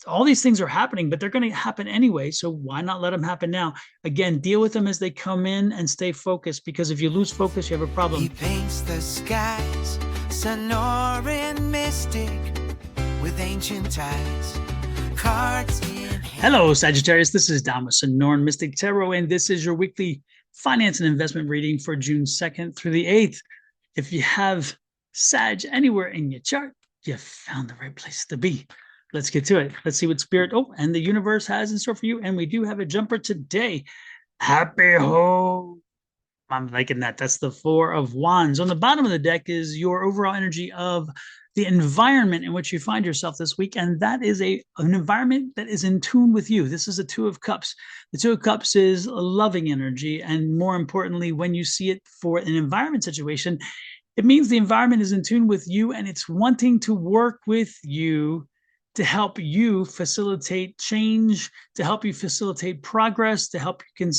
all these things are happening, but they're going to happen anyway. So why not let them happen now? Again, deal with them as they come in and stay focused, because if you lose focus, you have a problem. He paints the skies, sonoran mystic, with ancient ties, cards in hand. Hello, Sagittarius. This is Dom with Sonoran Mystic Tarot, and this is your weekly finance and investment reading for June 2nd through the 8th. If you have Sag anywhere in your chart, you found the right place to be. Let's get to it. Let's see what Spirit, and the universe has in store for you. And we do have a jumper today. Happy ho. I'm liking that. That's the Four of Wands. On the bottom of the deck is your overall energy of the environment in which you find yourself this week. And that is an environment that is in tune with you. This is a Two of Cups. The Two of Cups is a loving energy. And more importantly, when you see it for an environment situation, it means the environment is in tune with you and it's wanting to work with you to help you facilitate change, to help you facilitate progress, to help you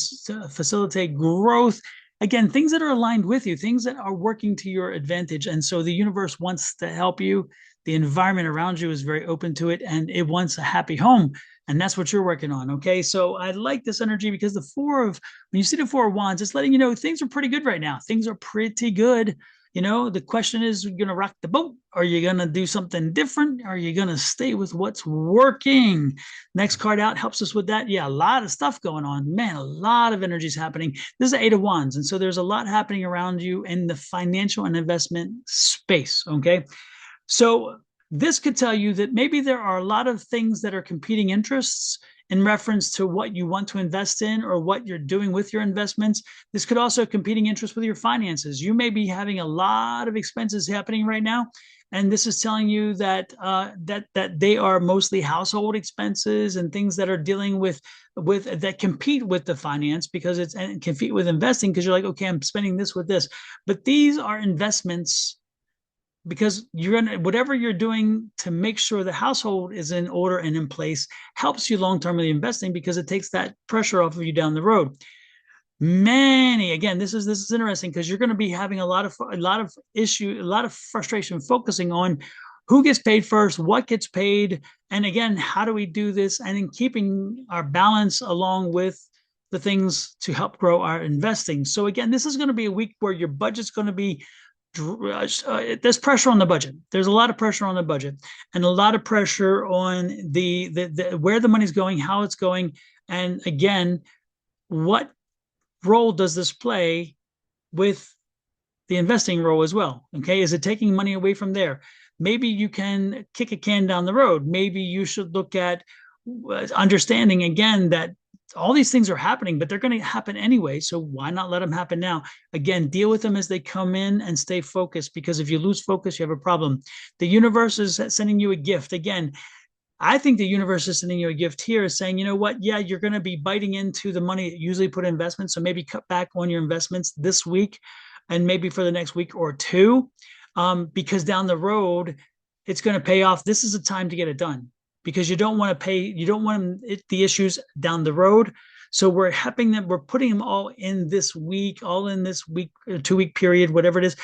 facilitate growth. Again, things that are aligned with you, things that are working to your advantage. And so the universe wants to help you. The environment around you is very open to it, and it wants a happy home. And that's what you're working on. Okay. So I like this energy because when you see the Four of Wands, it's letting you know things are pretty good right now. Things are pretty good. The question is, you're going to rock the boat? Are you going to do something different? Are you going to stay with what's working? Next card out helps us with that. Yeah, a lot of stuff going on. Man, a lot of energy is happening. This is the Eight of Wands. And so there's a lot happening around you in the financial and investment space. Okay. So this could tell you that maybe there are a lot of things that are competing interests in reference to what you want to invest in or what you're doing with your investments. This could also competing interest with your finances. You may be having a lot of expenses happening right now, and this is telling you that that they are mostly household expenses and things that are dealing with that compete with the finance, because it's and compete with investing, because you're like, okay, I'm spending this with this, but these are investments because you're going to, whatever you're doing to make sure the household is in order and in place helps you long-term with investing, because it takes that pressure off of you down the road. Again, this is interesting, because you're going to be having a lot of frustration focusing on who gets paid first, what gets paid, and again, how do we do this, and in keeping our balance along with the things to help grow our investing. So again, this is going to be a week where your budget's going to be there's pressure on the budget. There's a lot of pressure on the budget, and a lot of pressure on the where the money's going, how it's going, and again, what role does this play with the investing role as well? Okay, is it taking money away from there? Maybe you can kick a can down the road. Maybe you should look at understanding again that all these things are happening, but they're going to happen anyway. So why not let them happen now? Again, deal with them as they come in and stay focused, because if you lose focus, you have a problem. The universe is sending you a gift. Again, I think the universe is sending you a gift here, is saying, you know what? Yeah, you're going to be biting into the money that you usually put in investments. So maybe cut back on your investments this week and maybe for the next week or two, because down the road, it's going to pay off. This is a time to get it done, because you don't want the issues down the road. So we're putting them all in this week, or 2-week period, whatever it is,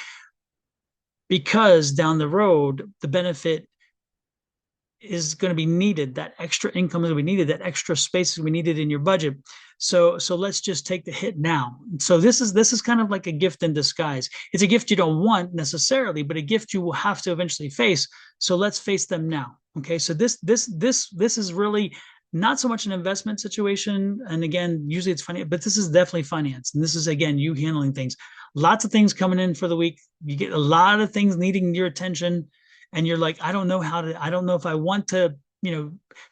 because down the road, the benefit is going to be needed. That extra income is going to be needed. That extra space is going to be needed in your budget. So let's just take the hit now. So this is kind of like a gift in disguise. It's a gift you don't want necessarily, but a gift you will have to eventually face. So let's face them now. Okay. So this is really not so much an investment situation. And again, usually it's funny, but this is definitely finance. And this is, again, you handling things. Lots of things coming in for the week. You get a lot of things needing your attention. And you're like, I don't know if I want to,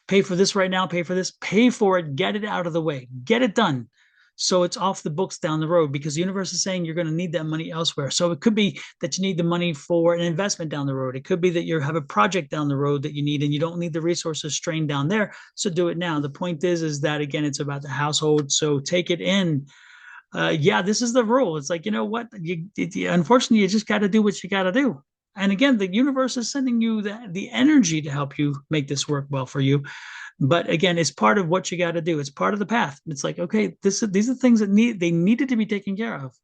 pay for this right now, pay for it, get it out of the way, get it done. So it's off the books down the road, because the universe is saying you're going to need that money elsewhere. So it could be that you need the money for an investment down the road. It could be that you have a project down the road that you need, and you don't need the resources strained down there. So do it now. The point is that, again, it's about the household. So take it in. This is the rule. It's like, you know what? Unfortunately, you just got to do what you got to do. And again, the universe is sending you the energy to help you make this work well for you. But again, it's part of what you got to do. It's part of the path. It's like, okay, these are things that needed to be taken care of.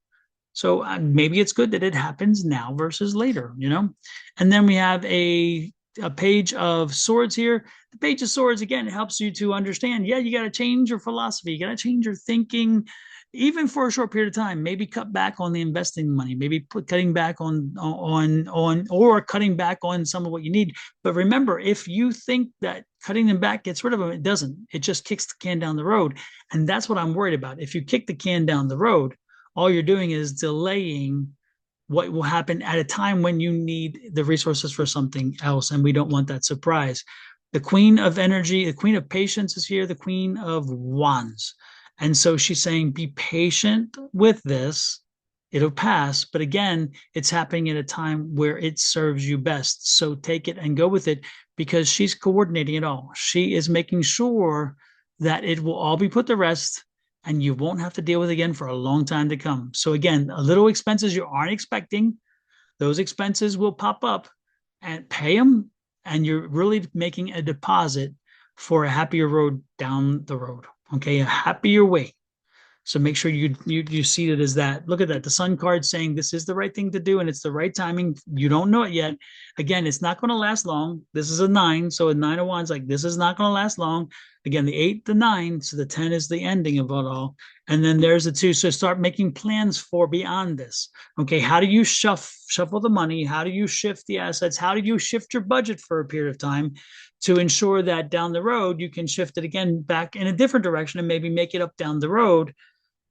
So maybe it's good that it happens now versus later, And then we have a a Page of Swords here. The Page of Swords, again, it helps you to understand, yeah, you got to change your philosophy. You got to change your thinking, even for a short period of time. Maybe cut back on the investing money, maybe cutting back or cutting back on some of what you need. But remember, if you think that cutting them back gets rid of them, it doesn't. It just kicks the can down the road. And that's what I'm worried about. If you kick the can down the road, all you're doing is delaying what will happen at a time when you need the resources for something else. And we don't want that surprise. The Queen of Energy, the Queen of Patience is here, the Queen of Wands. And so she's saying, be patient with this. It'll pass. But again, it's happening at a time where it serves you best. So take it and go with it, because she's coordinating it all. She is making sure that it will all be put to rest and you won't have to deal with it again for a long time to come. So again, a little expenses you aren't expecting, those expenses will pop up, and pay them. And you're really making a deposit for a happier road down the road. Okay, a happier way. So make sure you see it as that. Look at that. The Sun card saying this is the right thing to do and it's the right timing. You don't know it yet. Again, it's not going to last long. This is a 9. So a 9 of Wands, like, this is not going to last long. Again, the 8, the 9. So the 10 is the ending of it all. And then there's the 2. So start making plans for beyond this. Okay, how do you shuffle the money? How do you shift the assets? How do you shift your budget for a period of time to ensure that down the road you can shift it again back in a different direction and maybe make it up down the road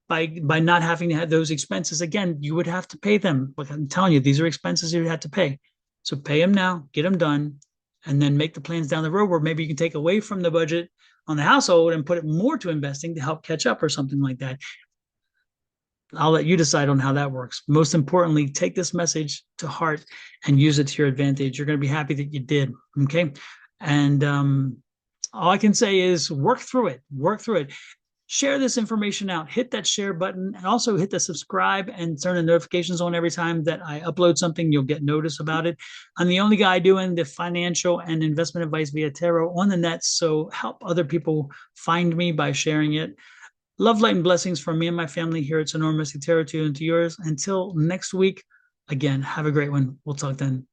by not having to have those expenses. Again, you would have to pay them. Like I'm telling you, these are expenses you have to pay. So pay them now, get them done, and then make the plans down the road where maybe you can take away from the budget on the household and put it more to investing to help catch up or something like that. I'll let you decide on how that works. Most importantly, take this message to heart and use it to your advantage. You're going to be happy that you did. Okay. And all I can say is work through it. Work through it. Share this information out, hit that share button, and also hit the subscribe and turn the notifications on every time that I upload something. You'll get notice about it. I'm the only guy doing the financial and investment advice via tarot on the net, so help other people find me by sharing it. Love, light, and blessings from me and my family here at Sonora Mystic Tarot, to you and to yours. Until next week, again, have a great one. We'll talk then.